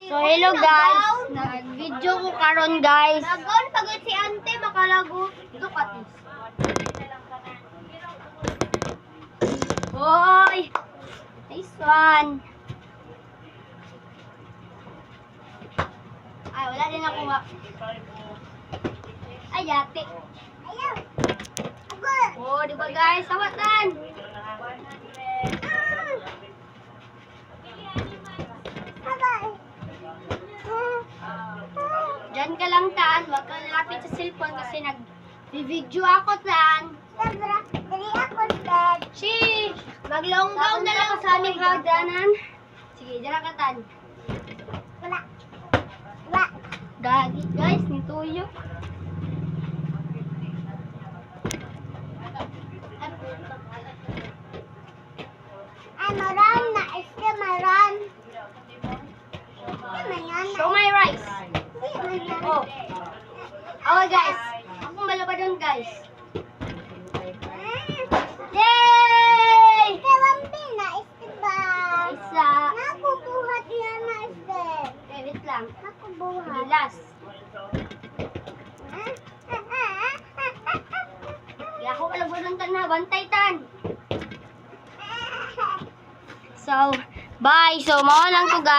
So hello guys, nag-video ko karon guys. Lagon pagod si ante makalago. Ito katis. Hoy! Nice one. Ay, wala din ako Ay, yate. Ayaw. Oh, di ba guys? Sawatan. Diyan ka lang tan, wag kang lapit sa cellphone kasi nag-video ako tan. Sabra, dali ako dad. Sheesh! Maglonggaw na lang sa aming hagdanan. Sige, dyan ka tan. Wala. Wala. Gagi guys, nituyo. Ay, maran na. Este maran. Show my rice. Oh. Oh guys, akong malaba doon guys. Yay! Kawambi na. Este ba? Isa. Nakubuhat yan na este. Wait lang. Nakubuhat. Bilas. Kaya ako malaba doon tan na. Bantay tan. So, bye. So, mao lang to guys.